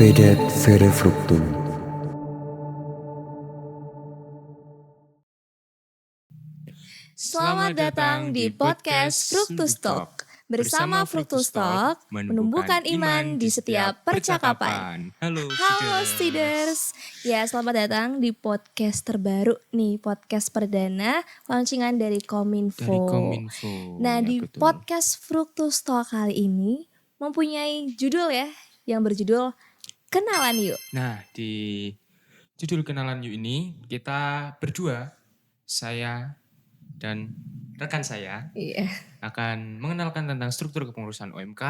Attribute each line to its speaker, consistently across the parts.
Speaker 1: Vedet Vere Fructum.
Speaker 2: Selamat datang di podcast Fructus Talk. Bersama Fructus Talk, menumbuhkan iman di setiap percakapan. Halo Siders. Ya, selamat datang di podcast terbaru nih, podcast perdana launcingan dari Kominfo. Nah,
Speaker 3: ya,
Speaker 2: di
Speaker 3: betul.
Speaker 2: podcast Fructus Talk kali ini mempunyai judul ya, yang berjudul Kenalan Yuk.
Speaker 3: Nah, di judul Kenalan Yuk ini kita berdua, saya dan rekan saya
Speaker 2: Iya.
Speaker 3: akan mengenalkan tentang struktur kepengurusan OMK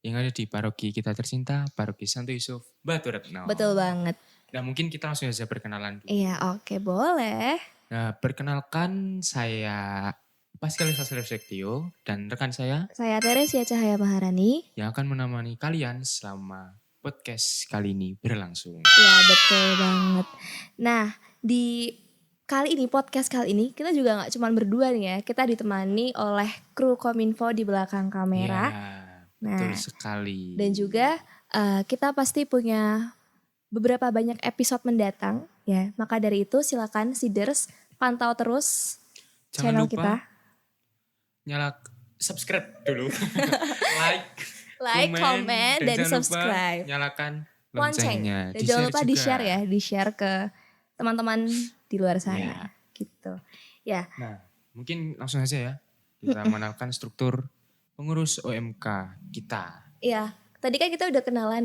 Speaker 3: yang ada di paroki kita tercinta, Paroki Santo Yusuf Batu Retno.
Speaker 2: Betul banget.
Speaker 3: Nah, mungkin kita langsung saja perkenalan dulu.
Speaker 2: Iya, oke, boleh.
Speaker 3: Nah, perkenalkan saya Pascal Sastra Sektio dan rekan saya
Speaker 2: Saya Teresia Cahaya Maharani.
Speaker 3: yang akan menemani kalian selama podcast kali ini berlangsung.
Speaker 2: Ya, betul banget. Nah, di kali ini, podcast kali ini, kita juga gak cuma berdua nih ya. Kita ditemani oleh kru Kominfo di belakang kamera.
Speaker 3: Ya, betul sekali.
Speaker 2: Dan juga kita pasti punya beberapa banyak episode mendatang ya. Maka dari itu silakan Siders pantau terus channel
Speaker 3: Jangan lupa
Speaker 2: kita.
Speaker 3: subscribe dulu.
Speaker 2: Like, comment, dan
Speaker 3: jangan
Speaker 2: subscribe.
Speaker 3: lupa nyalakan
Speaker 2: Lonceng.
Speaker 3: loncengnya.
Speaker 2: Dan jangan lupa
Speaker 3: juga.
Speaker 2: di-share ya. Di-share ke teman-teman di luar sana.
Speaker 3: Ya.
Speaker 2: Gitu. Ya.
Speaker 3: Nah, mungkin langsung aja ya. Kita mengenalkan struktur pengurus OMK kita.
Speaker 2: Iya, tadi kan kita udah kenalan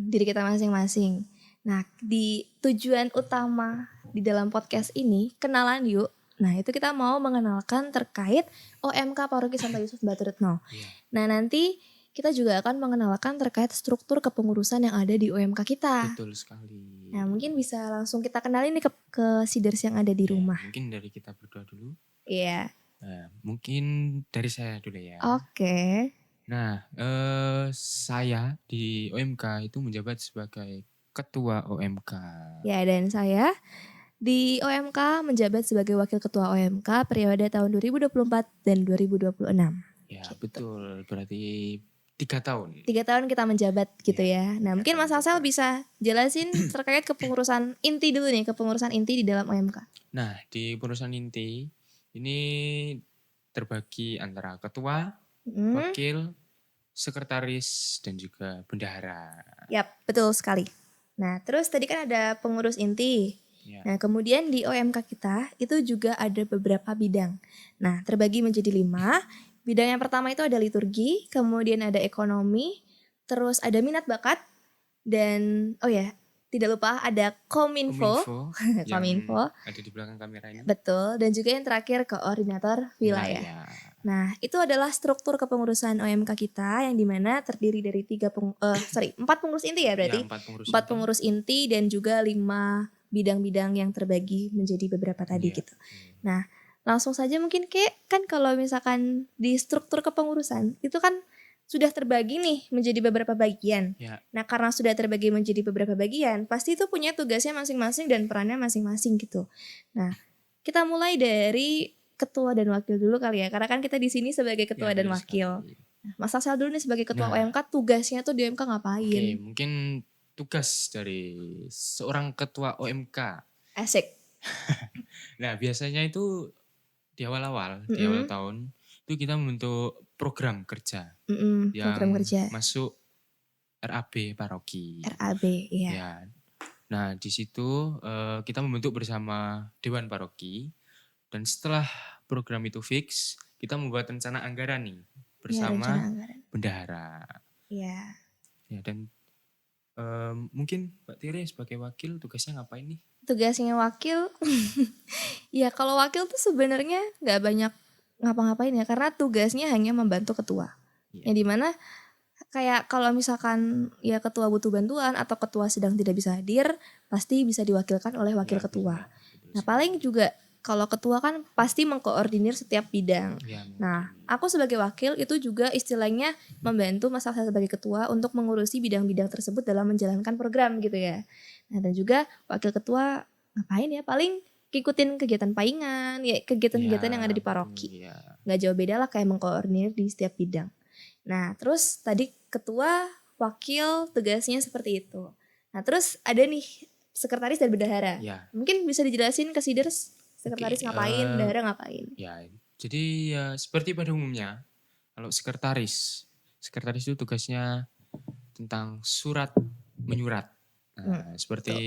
Speaker 2: diri kita masing-masing. Nah, di tujuan utama di dalam podcast ini, kenalan yuk. Nah, itu kita mau mengenalkan terkait OMK Paroki Santo Yusuf Batu Retno.
Speaker 3: Iya.
Speaker 2: Nah, nanti kita juga akan mengenalkan terkait struktur kepengurusan yang ada di OMK kita.
Speaker 3: Betul sekali.
Speaker 2: Nah, mungkin bisa langsung kita kenalin nih ke Siders yang ada di rumah.
Speaker 3: Mungkin dari kita berdua dulu.
Speaker 2: Iya.
Speaker 3: Nah, mungkin dari saya dulu ya.
Speaker 2: Oke.
Speaker 3: Nah, saya di OMK itu menjabat sebagai Ketua OMK.
Speaker 2: Ya, dan saya di OMK menjabat sebagai Wakil Ketua OMK periode tahun 2024 dan 2026.
Speaker 3: Ya, betul. Berarti 3 tahun.
Speaker 2: 3 tahun kita menjabat gitu ya. Nah, mungkin Mas Asel bisa jelasin terkait kepengurusan inti dulu nih, kepengurusan inti di dalam OMK.
Speaker 3: Nah, di pengurusan inti ini terbagi antara ketua, wakil, sekretaris, dan juga bendahara.
Speaker 2: Yap, betul sekali. Nah, terus tadi kan ada pengurus inti.
Speaker 3: Ya.
Speaker 2: Nah, kemudian di OMK kita itu juga ada beberapa bidang. Nah, terbagi menjadi 5. Bidang yang pertama itu ada liturgi, kemudian ada ekonomi, terus ada minat bakat, dan tidak lupa ada Kominfo.
Speaker 3: Kominfo. Ada di belakang kamera ini.
Speaker 2: Betul, dan juga yang terakhir koordinator wilayah. Nah, itu adalah struktur kepengurusan OMK kita yang dimana terdiri dari 4 pengurus inti ya berarti.
Speaker 3: Ya,
Speaker 2: 4 pengurus inti dan juga 5 bidang-bidang yang terbagi menjadi beberapa tadi gitu. Nah, langsung saja mungkin kan kalau misalkan di struktur kepengurusan itu kan sudah terbagi nih menjadi beberapa bagian.
Speaker 3: Ya.
Speaker 2: Nah, karena sudah terbagi menjadi beberapa bagian, pasti itu punya tugasnya masing-masing dan perannya masing-masing gitu. Nah, kita mulai dari ketua dan wakil dulu kali ya, karena kan kita di sini sebagai ketua dan wakil. Nah, Mas Asal dulu nih sebagai ketua OMK, tugasnya tuh di OMK ngapain?
Speaker 3: Oke, mungkin tugas dari seorang ketua OMK.
Speaker 2: Asik.
Speaker 3: Nah, biasanya itu di awal-awal, di awal tahun itu kita membentuk program kerja yang
Speaker 2: program kerja
Speaker 3: masuk RAB paroki.
Speaker 2: RAB, iya.
Speaker 3: Ya. Nah, di situ kita membentuk bersama Dewan Paroki, dan setelah program itu fix, kita membuat rencana anggaran nih bersama bendahara.
Speaker 2: Iya.
Speaker 3: Ya, dan mungkin Mbak Tire sebagai wakil tugasnya ngapain nih?
Speaker 2: Tugasnya wakil, ya kalau wakil tuh sebenarnya nggak banyak ngapa-ngapain ya, karena tugasnya hanya membantu ketua. Yang dimana kayak kalau misalkan ya ketua butuh bantuan atau ketua sedang tidak bisa hadir, pasti bisa diwakilkan oleh wakil ketua. Nah, paling juga kalau ketua kan pasti mengkoordinir setiap bidang. Nah, aku sebagai wakil itu juga istilahnya membantu Mas Asal sebagai ketua untuk mengurusi bidang-bidang tersebut dalam menjalankan program gitu ya. Nah, dan juga wakil ketua ngapain ya? Paling ngikutin kegiatan paingan, ya kegiatan-kegiatan yang ada di paroki. Nggak jauh beda lah kayak mengkoordinir di setiap bidang. Nah, terus tadi ketua, wakil tugasnya seperti itu. Nah terus ada nih sekretaris dan bendahara.
Speaker 3: Ya,
Speaker 2: Mungkin bisa dijelasin ke Siders sekretaris
Speaker 3: Oke,
Speaker 2: ngapain, bendahara ngapain.
Speaker 3: ya. Jadi ya seperti pada umumnya, kalau sekretaris itu tugasnya tentang surat menyurat. Nah,
Speaker 2: Betul.
Speaker 3: seperti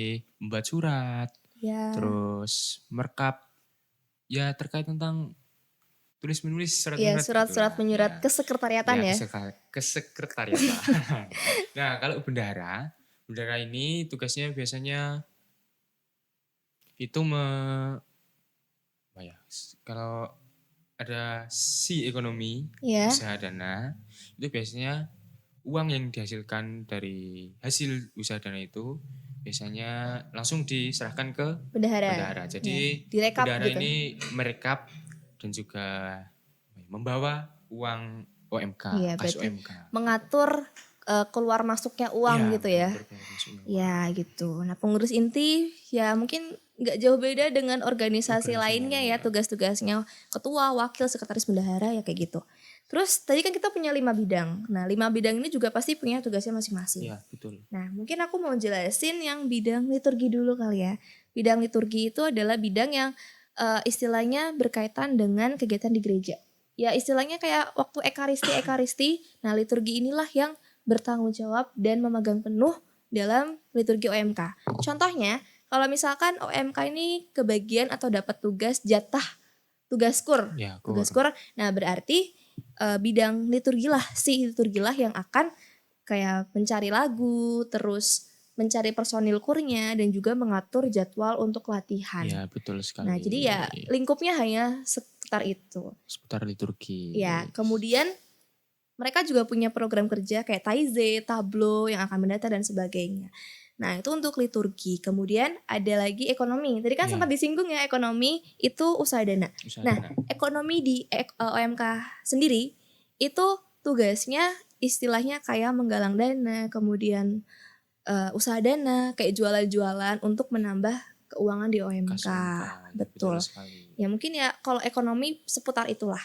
Speaker 3: membuat surat,
Speaker 2: Ya,
Speaker 3: terus merekap, ya terkait tentang tulis menulis surat
Speaker 2: ya
Speaker 3: menyurat
Speaker 2: surat-surat
Speaker 3: gitulah.
Speaker 2: menyurat
Speaker 3: Ya,
Speaker 2: kesekretariatan ya.
Speaker 3: kesekretariatan. Nah, kalau bendahara ini tugasnya biasanya itu apa ya? Kalau ada si ekonomi,
Speaker 2: Ya,
Speaker 3: usaha dana, itu biasanya uang yang dihasilkan dari hasil usaha dana itu biasanya langsung diserahkan ke
Speaker 2: bendahara.
Speaker 3: bendahara.
Speaker 2: Ya,
Speaker 3: Jadi
Speaker 2: direkap
Speaker 3: bendahara
Speaker 2: gitu.
Speaker 3: ini merekap dan juga membawa uang OMK,
Speaker 2: Iya,
Speaker 3: kas
Speaker 2: berarti
Speaker 3: OMK.
Speaker 2: mengatur keluar masuknya uang
Speaker 3: Iya,
Speaker 2: gitu ya.
Speaker 3: mengatur keluar masuknya uang.
Speaker 2: Ya gitu. Nah pengurus inti ya mungkin nggak jauh beda dengan organisasi lainnya ya, tugas-tugasnya ketua, wakil, sekretaris bendahara ya kayak gitu. Terus tadi kan kita punya 5 bidang. Nah 5 bidang ini juga pasti punya tugasnya masing-masing.
Speaker 3: Iya, betul.
Speaker 2: Nah mungkin aku mau jelasin yang bidang liturgi dulu kali ya. Bidang liturgi itu adalah bidang yang istilahnya berkaitan dengan kegiatan di gereja. Ya istilahnya kayak waktu ekaristi. Nah liturgi inilah yang bertanggung jawab dan memegang penuh dalam liturgi OMK. Contohnya, kalau misalkan OMK ini kebagian atau dapat tugas tugas kur.
Speaker 3: Ya,
Speaker 2: Tugas
Speaker 3: kur.
Speaker 2: kur. Nah, berarti bidang liturgilah yang akan kayak mencari lagu, terus mencari personil kurnya dan juga mengatur jadwal untuk latihan.
Speaker 3: Ya, betul sekali.
Speaker 2: Nah, jadi ya lingkupnya hanya seputar itu.
Speaker 3: Seputar liturgi.
Speaker 2: Ya, kemudian mereka juga punya program kerja kayak Taize, Tableau yang akan mendata dan sebagainya. Nah itu untuk liturgi. Kemudian ada lagi ekonomi. Tadi kan
Speaker 3: Ya.
Speaker 2: sempat disinggung ya ekonomi itu usaha dana. Ekonomi di OMK sendiri itu tugasnya istilahnya kayak menggalang dana, kemudian usaha dana, kayak jualan-jualan untuk menambah keuangan di OMK. Betul. Ya mungkin ya kalau ekonomi seputar itulah.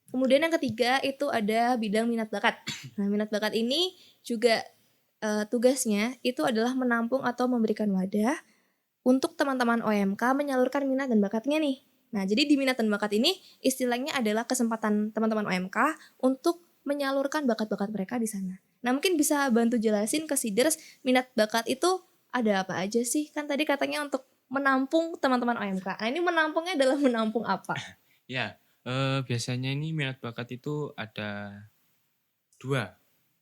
Speaker 2: Kemudian yang ketiga itu ada bidang minat bakat. Nah minat bakat ini juga tugasnya itu adalah menampung atau memberikan wadah untuk teman-teman OMK menyalurkan minat dan bakatnya nih. Nah jadi di minat dan bakat ini istilahnya adalah kesempatan teman-teman OMK untuk menyalurkan bakat-bakat mereka di sana. Nah mungkin bisa bantu jelasin ke Siders minat bakat itu ada apa aja sih? Kan tadi katanya untuk menampung teman-teman OMK. Nah ini menampungnya adalah menampung apa?
Speaker 3: Ya, biasanya ini minat bakat itu ada 2,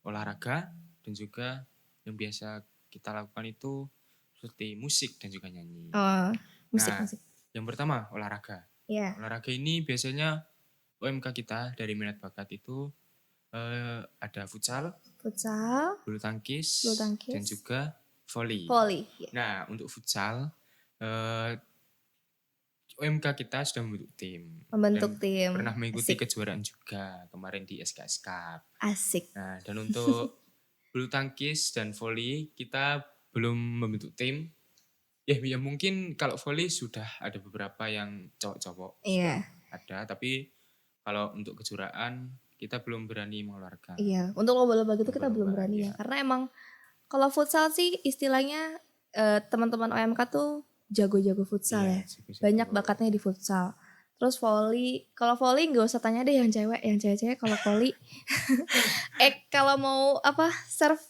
Speaker 3: olahraga dan juga yang biasa kita lakukan itu seperti musik dan juga nyanyi.
Speaker 2: Oh, musik.
Speaker 3: Yang pertama olahraga.
Speaker 2: Yeah.
Speaker 3: Olahraga ini biasanya OMK kita dari minat bakat itu ada futsal, bulu tangkis, dan juga volley.
Speaker 2: Yeah.
Speaker 3: Nah untuk futsal OMK kita sudah membentuk tim. Pernah mengikuti kejuaraan juga kemarin di SKS Cup.
Speaker 2: Asik.
Speaker 3: Nah, dan untuk bulu tangkis dan volley kita belum membentuk tim. Ya mungkin kalau volley sudah ada beberapa yang cowok-cowok.
Speaker 2: Iya.
Speaker 3: Ada, tapi kalau untuk kejuaraan kita belum berani mengeluarkan.
Speaker 2: Iya, untuk lomba-lomba gitu kita belum berani ya. Karena emang kalau futsal sih istilahnya teman-teman OMK tuh jago-jago futsal ya. Banyak bakatnya di futsal. Terus volley, kalau volley nggak usah tanya deh yang cewek kalau volley. Kalau mau serve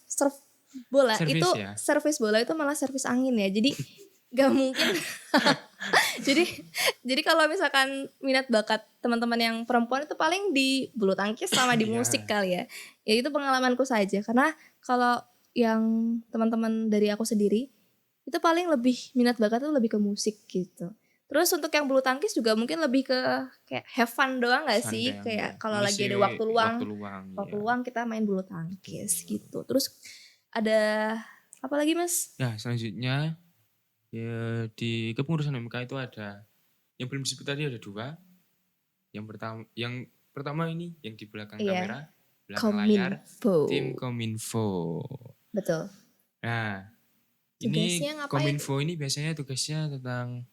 Speaker 2: bola service itu ya? Servis bola itu malah servis angin ya. Jadi nggak mungkin. jadi kalau misalkan minat bakat teman-teman yang perempuan itu paling di bulu tangkis sama di musik kali ya. Ya itu pengalamanku saja. Karena kalau yang teman-teman dari aku sendiri itu paling lebih minat bakat itu lebih ke musik gitu. Terus untuk yang bulu tangkis juga mungkin lebih ke kayak have fun doang gak sih? Kayak kalau lagi ada waktu luang kita main bulu tangkis gitu. Terus ada apa lagi Mas?
Speaker 3: Nah selanjutnya ya di kepengurusan OMK itu ada yang belum disebut tadi ada 2. Yang pertama ini yang di belakang kamera, belakang layar, tim Kominfo.
Speaker 2: Betul.
Speaker 3: Nah ini Kominfo ini biasanya tugasnya tentang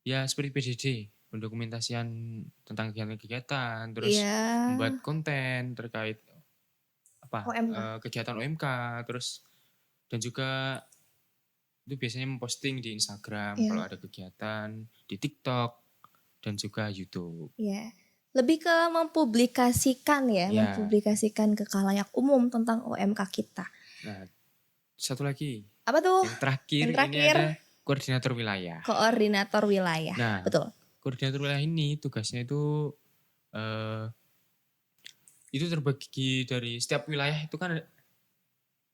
Speaker 3: ya seperti PDD, pendokumentasian tentang kegiatan-kegiatan, terus membuat konten terkait
Speaker 2: OMK.
Speaker 3: Kegiatan OMK, terus dan juga itu biasanya memposting di Instagram
Speaker 2: Iya.
Speaker 3: kalau ada kegiatan, di TikTok dan juga YouTube.
Speaker 2: Iya. Lebih ke mempublikasikan ya,
Speaker 3: Iya.
Speaker 2: mempublikasikan ke khalayak umum tentang OMK kita.
Speaker 3: Nah, satu lagi
Speaker 2: Apa tuh?
Speaker 3: yang terakhir,
Speaker 2: Yang
Speaker 3: ini
Speaker 2: terakhir.
Speaker 3: ada koordinator wilayah.
Speaker 2: Koordinator wilayah.
Speaker 3: Nah,
Speaker 2: Betul.
Speaker 3: koordinator wilayah ini tugasnya itu terbagi dari setiap wilayah itu kan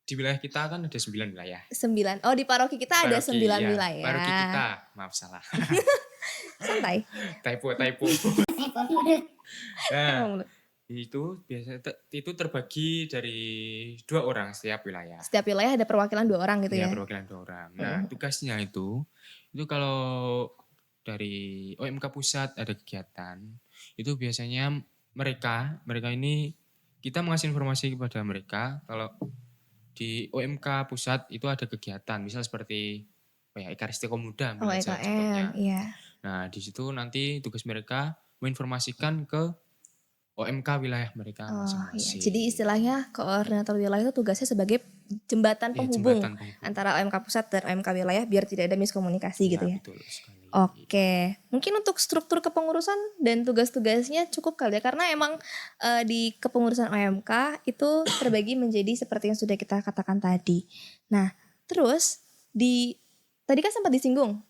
Speaker 3: di wilayah kita kan ada 9 wilayah.
Speaker 2: 9. Oh, di paroki kita ada 9
Speaker 3: Iya,
Speaker 2: wilayah.
Speaker 3: Paroki kita, maaf salah.
Speaker 2: Santai.
Speaker 3: typo. Nah, itu terbagi dari 2 orang setiap wilayah.
Speaker 2: Setiap wilayah ada perwakilan 2 orang gitu ya.
Speaker 3: Perwakilan 2 orang. Nah, tugasnya itu kalau dari OMK pusat ada kegiatan, itu biasanya mereka ini kita mengasih informasi kepada mereka kalau di OMK pusat itu ada kegiatan, misal seperti Ekaristi Komuda contohnya.
Speaker 2: Iya.
Speaker 3: Nah, di situ nanti tugas mereka menginformasikan ke OMK wilayah mereka masing-masing.
Speaker 2: Iya. Jadi istilahnya koordinator wilayah itu tugasnya sebagai jembatan penghubung antara OMK pusat dan OMK wilayah biar tidak ada miskomunikasi gitu ya.
Speaker 3: Betul sekali.
Speaker 2: Oke, mungkin untuk struktur kepengurusan dan tugas-tugasnya cukup kali ya karena emang di kepengurusan OMK itu terbagi menjadi seperti yang sudah kita katakan tadi. Nah, terus tadi kan sempat disinggung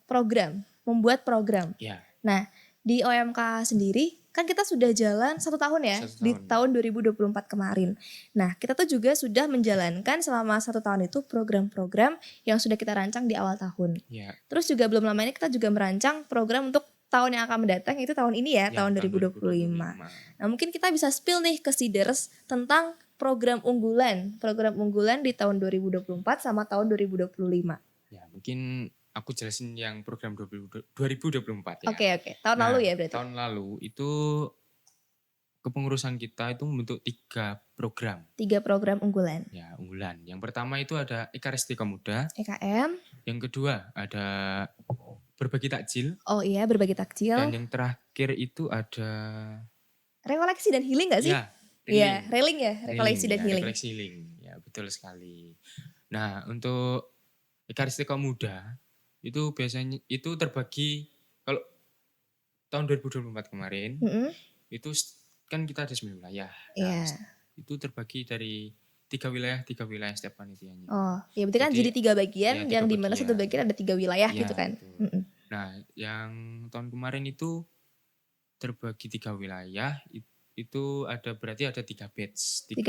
Speaker 2: membuat program.
Speaker 3: Iya.
Speaker 2: Nah, di OMK sendiri kan kita sudah jalan 1 tahun ya, di tahun 2024 kemarin. Nah, kita tuh juga sudah menjalankan selama 1 tahun itu program-program yang sudah kita rancang di awal tahun.
Speaker 3: Ya.
Speaker 2: Terus juga belum lama ini kita juga merancang program untuk tahun yang akan mendatang, itu tahun ini ya, tahun 2025. Nah, mungkin kita bisa spill nih ke Seeders tentang program unggulan di tahun 2024 sama tahun 2025.
Speaker 3: Ya, mungkin aku jelasin yang program 2024 ya.
Speaker 2: Oke. Tahun lalu ya berarti?
Speaker 3: Tahun lalu itu kepengurusan kita itu membentuk 3 program.
Speaker 2: 3 program unggulan.
Speaker 3: Ya, unggulan. Yang pertama itu ada Ekaristi Komuda.
Speaker 2: EKM.
Speaker 3: Yang kedua ada Berbagi Takjil.
Speaker 2: Oh iya, Berbagi Takjil.
Speaker 3: Dan yang terakhir itu ada
Speaker 2: Rekoleksi dan Healing gak sih? Iya, Railing ya, Rekoleksi dan Healing.
Speaker 3: Rekoleksi Healing, ya betul sekali. Nah, untuk Ekaristi Komuda itu biasanya itu terbagi kalau tahun 2024 kemarin itu kan kita ada 9 wilayah. Nah, itu terbagi dari 3 wilayah setiap panitianya.
Speaker 2: Oh, ya berarti kan jadi 3 bagian yang dimana satu bagian ada 3 wilayah gitu kan.
Speaker 3: Nah, yang tahun kemarin itu terbagi 3 wilayah itu berarti ada 3 batch. 3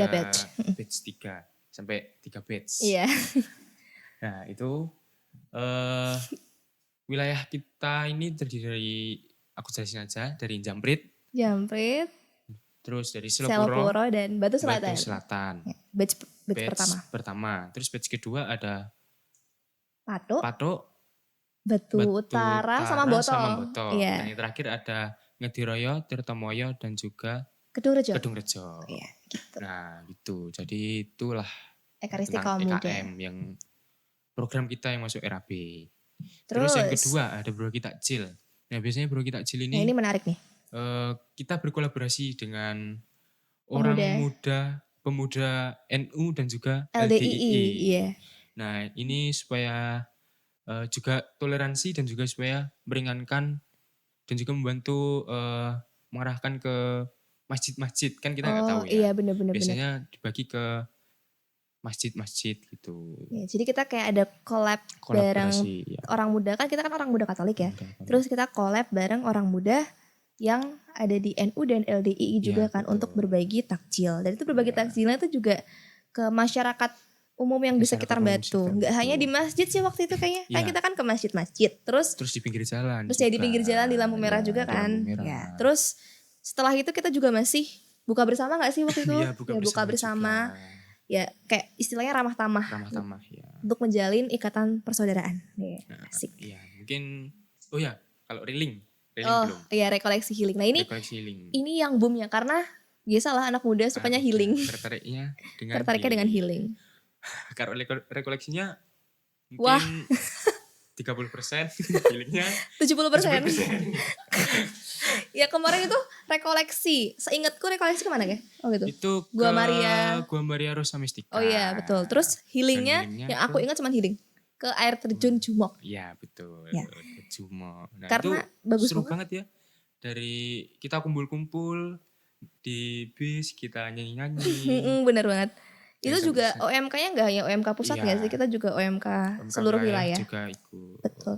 Speaker 3: batch 3 sampai 3 batch.
Speaker 2: Iya.
Speaker 3: Nah, itu wilayah kita ini terdiri dari, aku jelasin aja, dari Jamprit, terus dari Selopuro
Speaker 2: dan Batu Selatan.
Speaker 3: Ya,
Speaker 2: batch pertama.
Speaker 3: Terus batch kedua ada
Speaker 2: Patok,
Speaker 3: Batu
Speaker 2: Utara sama Botol.
Speaker 3: Iya. Dan yang terakhir ada Ngediroyo, Tirtomoyo dan juga Kedung Rejo.
Speaker 2: Iya, gitu.
Speaker 3: Nah, gitu. Jadi itulah
Speaker 2: Ekaristi Komuda.
Speaker 3: EKM yang program kita yang masuk RAB. Terus yang kedua ada Berbagi Takjil. Nah, biasanya Berbagi Takjil ini,
Speaker 2: ini menarik nih.
Speaker 3: Kita berkolaborasi dengan orang muda, pemuda NU dan juga LDII.
Speaker 2: Iya.
Speaker 3: Nah, ini supaya juga toleransi dan juga supaya meringankan dan juga membantu mengarahkan ke masjid-masjid, kan kita nggak tahu ya.
Speaker 2: Iya, benar-benar.
Speaker 3: Biasanya dibagi ke masjid-masjid gitu.
Speaker 2: Ya, jadi kita kayak ada collab bareng orang muda, kan kita kan orang muda Katolik ya. Terus kita collab bareng orang muda yang ada di NU dan LDII juga kan, betul, untuk berbagi takjil. Dan itu berbagi takjilnya itu juga ke masyarakat umum yang di sekitar Batu. Nggak hanya di masjid sih waktu itu kayaknya. Kan kita kan ke masjid-masjid. Terus
Speaker 3: di pinggir jalan.
Speaker 2: Terus ya di pinggir jalan di lampu merah juga kan. Ya. Terus setelah itu kita juga masih buka bersama gak sih waktu itu?
Speaker 3: Iya, buka bersama.
Speaker 2: Ya kayak istilahnya ramah tamah
Speaker 3: ya.
Speaker 2: Untuk menjalin ikatan persaudaraan. Ya, asik.
Speaker 3: Iya, mungkin kalau Railing
Speaker 2: belum. Iya, Rekoleksi Healing. Nah, ini yang boomnya karena biasalah anak muda sukanya healing.
Speaker 3: Tertariknya
Speaker 2: dengan healing.
Speaker 3: Kalau rekoleksinya mungkin
Speaker 2: wah,
Speaker 3: 30%, healingnya
Speaker 2: 70%.
Speaker 3: 70%.
Speaker 2: Ya kemarin itu rekoleksi. Seingatku rekoleksi kemana ya? Oh gitu.
Speaker 3: Itu
Speaker 2: Gua
Speaker 3: ke
Speaker 2: Maria.
Speaker 3: Gua Maria Rosa Mystica.
Speaker 2: Oh iya betul. Terus healingnya yang aku ingat cuma healing ke air terjun Jumok.
Speaker 3: Iya betul.
Speaker 2: Ya.
Speaker 3: Ke Jumok. Nah
Speaker 2: Karena
Speaker 3: itu
Speaker 2: bagus
Speaker 3: seru
Speaker 2: banget.
Speaker 3: banget ya. Dari kita kumpul-kumpul di bis, kita nyanyi-nyanyi.
Speaker 2: Bener banget. Itu
Speaker 3: Yang
Speaker 2: juga
Speaker 3: sampai-
Speaker 2: OMK-nya nggak hanya OMK pusat
Speaker 3: Iya.
Speaker 2: nggak sih? Kita juga OMK seluruh wilayah.
Speaker 3: juga ikut.
Speaker 2: Betul.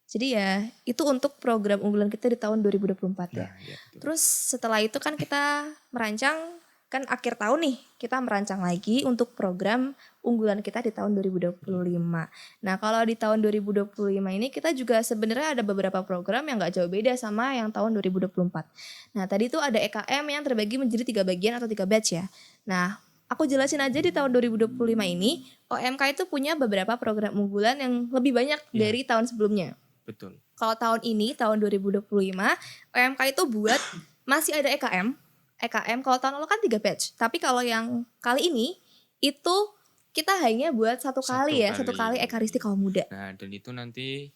Speaker 2: Jadi ya itu untuk program unggulan kita di tahun 2024 ya.
Speaker 3: Nah, iya, betul.
Speaker 2: Terus setelah itu kan kita merancang, kan akhir tahun nih kita merancang lagi untuk program unggulan kita di tahun 2025. Nah kalau di tahun 2025 ini kita juga sebenarnya ada beberapa program yang gak jauh beda sama yang tahun 2024. Nah tadi tuh ada EKM yang terbagi menjadi 3 bagian atau 3 batch ya. Nah aku jelasin aja di tahun 2025 ini OMK itu punya beberapa program unggulan yang lebih banyak dari tahun sebelumnya.
Speaker 3: Betul.
Speaker 2: Kalau tahun ini, tahun 2025, OMK itu buat masih ada EKM. EKM kalau tahun lalu kan 3 batch. Tapi kalau yang kali ini, itu kita hanya buat satu kali Ekaristi kaum muda.
Speaker 3: Nah dan itu nanti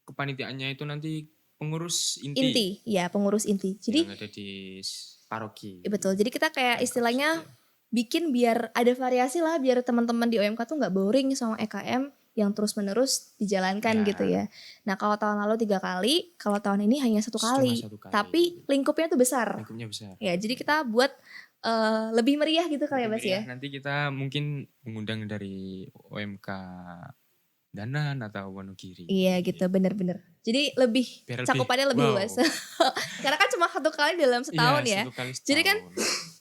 Speaker 3: kepanitiaannya itu nanti pengurus inti.
Speaker 2: Inti, ya pengurus inti. Jadi
Speaker 3: yang ada di paroki.
Speaker 2: Betul, jadi kita kayak istilahnya bikin biar ada variasi lah. Biar teman-teman di OMK tuh gak boring sama EKM yang terus-menerus dijalankan gitu ya. Nah kalau tahun lalu 3 kali, kalau tahun ini hanya 1 kali. Tapi lingkupnya tuh besar.
Speaker 3: Lingkupnya besar.
Speaker 2: Ya jadi kita buat lebih meriah gitu kali ya Bas ya.
Speaker 3: Nanti kita mungkin mengundang dari OMK Danan atau Wonogiri.
Speaker 2: Iya gitu, bener-bener. Jadi lebih cakupannya lebih luas. Karena kan cuma 1 kali dalam setahun ya. Jadi kan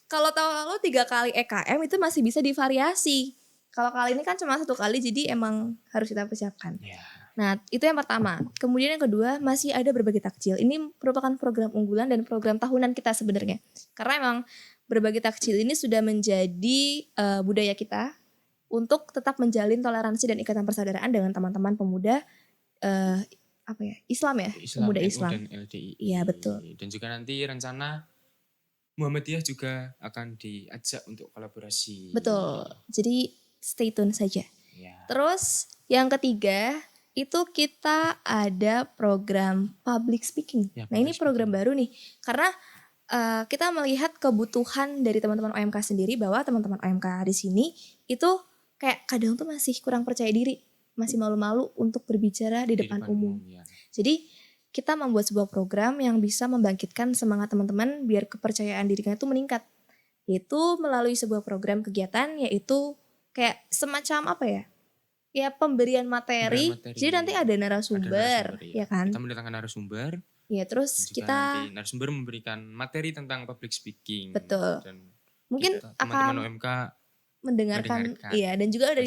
Speaker 2: kalau tahun lalu 3 kali EKM itu masih bisa divariasi. Kalau kali ini kan cuma 1 kali, jadi emang harus kita persiapkan. Nah itu yang pertama. Kemudian yang kedua masih ada berbagi takjil. Ini merupakan program unggulan dan program tahunan kita sebenarnya. Karena emang berbagi takjil ini sudah menjadi budaya kita untuk tetap menjalin toleransi dan ikatan persaudaraan dengan teman-teman pemuda Islam ya, pemuda Islam.
Speaker 3: Dan LDI.
Speaker 2: Iya betul.
Speaker 3: Dan juga nanti rencana Muhammadiyah juga akan diajak untuk kolaborasi.
Speaker 2: Betul. Jadi stay tune saja.
Speaker 3: Ya.
Speaker 2: Terus yang ketiga itu kita ada program public speaking.
Speaker 3: Ya,
Speaker 2: nah ini program baru nih karena kita melihat kebutuhan dari teman-teman OMK sendiri bahwa teman-teman OMK di sini itu kayak kadang tuh masih kurang percaya diri, masih malu-malu untuk berbicara di depan umum.
Speaker 3: Ya.
Speaker 2: Jadi kita membuat sebuah program yang bisa membangkitkan semangat teman-teman biar kepercayaan dirinya itu meningkat. Yaitu melalui sebuah program kegiatan yaitu kayak semacam apa ya? Ya pemberian materi. Jadi nanti ada narasumber, ya kan?
Speaker 3: Kita mendatangkan narasumber.
Speaker 2: Ya terus kita
Speaker 3: nanti narasumber memberikan materi tentang public speaking.
Speaker 2: Betul.
Speaker 3: Dan
Speaker 2: mungkin
Speaker 3: teman-teman
Speaker 2: akan
Speaker 3: OMK
Speaker 2: mendengarkan. Iya, dan juga ada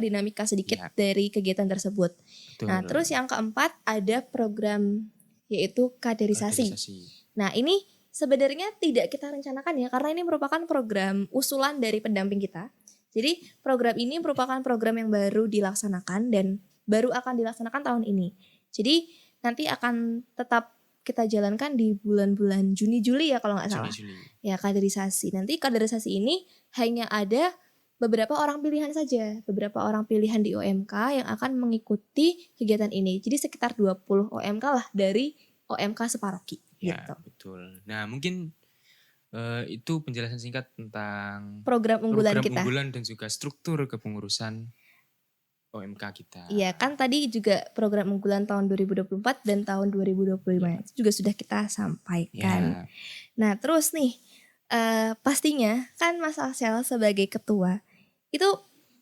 Speaker 2: dinamika sedikit dari kegiatan tersebut. Betul. Nah, terus yang keempat ada program yaitu kaderisasi. Nah, ini sebenarnya tidak kita rencanakan ya karena ini merupakan program usulan dari pendamping kita. Jadi program ini merupakan program yang baru dilaksanakan dan baru akan dilaksanakan tahun ini. Jadi nanti akan tetap kita jalankan di bulan-bulan Juni-Juli ya kalau nggak salah. Ya kaderisasi. Nanti kaderisasi ini hanya ada beberapa orang pilihan saja. Beberapa orang pilihan di OMK yang akan mengikuti kegiatan ini. Jadi sekitar 20 OMK lah dari OMK separoki.
Speaker 3: Ya
Speaker 2: gitu.
Speaker 3: Betul. Nah mungkin itu penjelasan singkat tentang
Speaker 2: program unggulan
Speaker 3: dan juga struktur kepengurusan OMK kita.
Speaker 2: Iya kan tadi juga program unggulan tahun 2024 dan tahun 2025 itu juga sudah kita sampaikan. Nah terus nih pastinya kan Mas Axel sebagai ketua itu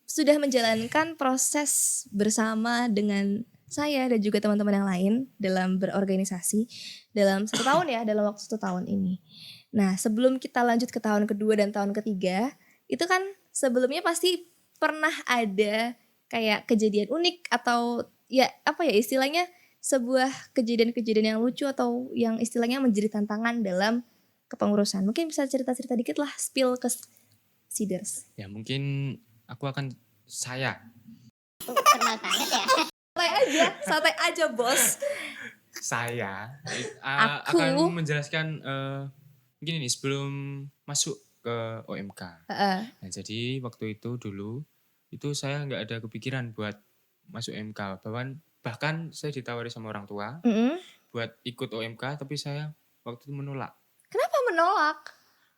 Speaker 2: sudah menjalankan proses bersama dengan saya dan juga teman-teman yang lain dalam berorganisasi dalam 1 tahun ya, dalam waktu 1 tahun ini. Nah sebelum kita lanjut ke tahun kedua dan tahun ketiga itu kan sebelumnya pasti pernah ada kayak kejadian unik atau ya apa ya istilahnya sebuah kejadian-kejadian yang lucu atau yang istilahnya menjadi tantangan dalam kepengurusan. Mungkin bisa cerita-cerita dikit lah, spill ke Seeders.
Speaker 3: Ya mungkin aku akan
Speaker 4: Kenal banget ya.
Speaker 2: Santai aja bos.
Speaker 3: Saya
Speaker 2: Aku
Speaker 3: akan menjelaskan mungkin ini sebelum masuk ke OMK. Nah jadi waktu itu dulu itu saya nggak ada kepikiran buat masuk OMK. Bahkan bahkan saya ditawari sama orang tua
Speaker 2: Mm-mm.
Speaker 3: buat ikut OMK, tapi saya waktu itu menolak.
Speaker 2: Kenapa menolak?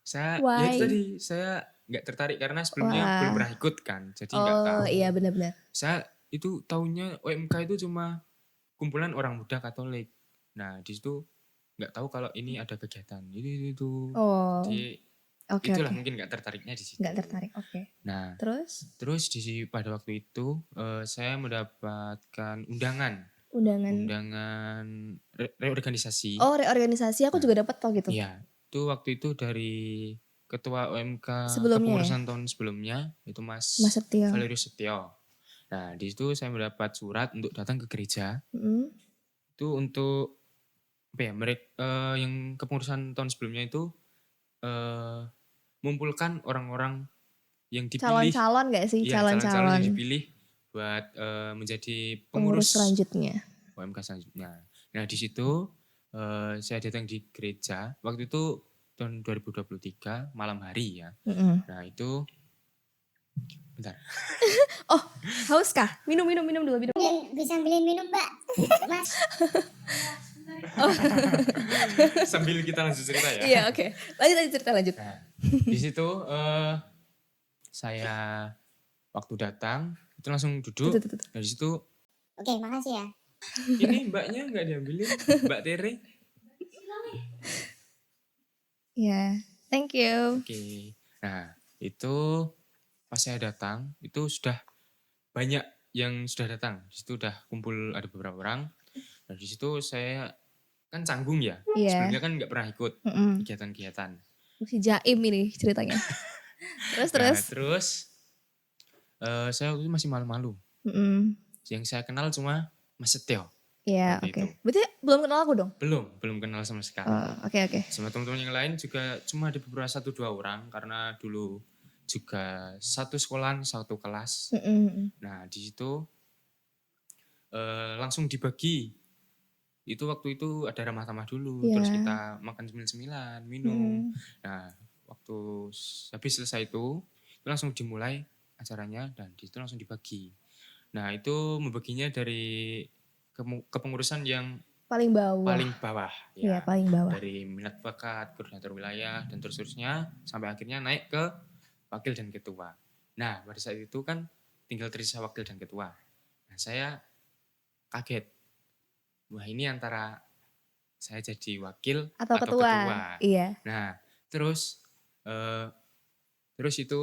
Speaker 3: Saya ya
Speaker 2: Why?
Speaker 3: itu tadi, saya nggak tertarik karena sebelumnya belum
Speaker 2: Wah.
Speaker 3: pernah ikut kan, jadi nggak tahu.
Speaker 2: Oh iya benar-benar.
Speaker 3: Saya itu taunya OMK itu cuma kumpulan orang muda Katolik. Nah di situ nggak tahu kalau ini ada kegiatan itu.
Speaker 2: Oh,
Speaker 3: Jadi
Speaker 2: oke
Speaker 3: itulah
Speaker 2: oke.
Speaker 3: mungkin nggak tertariknya di situ.
Speaker 2: Nggak tertarik, oke.
Speaker 3: Nah
Speaker 2: Terus
Speaker 3: pada waktu itu saya mendapatkan undangan reorganisasi.
Speaker 2: Oh reorganisasi, aku
Speaker 3: Nah,
Speaker 2: juga dapat tau gitu.
Speaker 3: Iya, itu waktu itu dari ketua OMK
Speaker 2: Sebelumnya
Speaker 3: kepengurusan tahun sebelumnya itu Mas
Speaker 2: Mas Setio.
Speaker 3: Valerius Setio. Nah di situ saya mendapat surat untuk datang ke gereja.
Speaker 2: Mm-mm.
Speaker 3: Itu untuk apa ya? Yang kepengurusan tahun sebelumnya itu mengumpulkan orang-orang yang dipilih,
Speaker 2: Calon-calon nggak sih?
Speaker 3: iya calon-calon yang
Speaker 2: Calon-calon
Speaker 3: dipilih buat menjadi
Speaker 2: pengurus
Speaker 3: pengurus
Speaker 2: selanjutnya.
Speaker 3: OMK selanjutnya. Nah di situ saya datang di gereja waktu itu tahun 2023 malam hari ya.
Speaker 2: Mm-mm.
Speaker 3: Nah itu bentar.
Speaker 2: Oh haus kah? Minum dulu minum.
Speaker 4: Bisa ambilin minum mbak, mas.
Speaker 3: Sambil kita lanjut cerita ya.
Speaker 2: Iya oke. Lanjut cerita lanjut.
Speaker 3: Nah, di situ saya waktu datang itu langsung duduk.
Speaker 2: Tuh.
Speaker 3: Nah di situ
Speaker 4: Oke, makasih ya.
Speaker 3: ini mbaknya nggak diambilin, Mbak Tere.
Speaker 2: Iya, thank you.
Speaker 3: Oke. Nah itu pas saya datang itu sudah banyak yang sudah datang. Di situ udah kumpul ada beberapa orang. Nah di situ saya kan canggung ya.
Speaker 2: Iya.
Speaker 3: Sebelumnya kan nggak pernah ikut
Speaker 2: Mm-mm.
Speaker 3: kegiatan-kegiatan.
Speaker 2: Si Jaim ini ceritanya.
Speaker 3: Nah, terus saya waktu itu masih malu-malu.
Speaker 2: Mm-mm.
Speaker 3: Yang saya kenal cuma Mas Setio.
Speaker 2: Iya
Speaker 3: Waktu
Speaker 2: oke.
Speaker 3: itu.
Speaker 2: Berarti belum kenal aku dong?
Speaker 3: Belum kenal sama sekali.
Speaker 2: Oke.
Speaker 3: Sama teman-teman yang lain juga cuma ada beberapa 1-2 orang karena dulu juga satu sekolahan, satu kelas.
Speaker 2: Mm-mm.
Speaker 3: Nah di situ langsung dibagi. Itu waktu itu ada ramah tamah dulu,
Speaker 2: Iya.
Speaker 3: terus kita makan cemilan-cemilan, minum.
Speaker 2: Mm.
Speaker 3: Nah waktu habis selesai itu langsung dimulai acaranya dan di situ langsung dibagi. Nah itu membaginya dari kepengurusan yang
Speaker 2: Paling bawah.
Speaker 3: ya.
Speaker 2: Iya paling bawah.
Speaker 3: Dari minat bakat, koordinator wilayah dan terusnya sampai akhirnya naik ke wakil dan ketua. Nah pada saat itu kan tinggal tersisa wakil dan ketua. Nah saya kaget, wah ini antara saya jadi wakil
Speaker 2: Atau ketua. Iya.
Speaker 3: Nah terus itu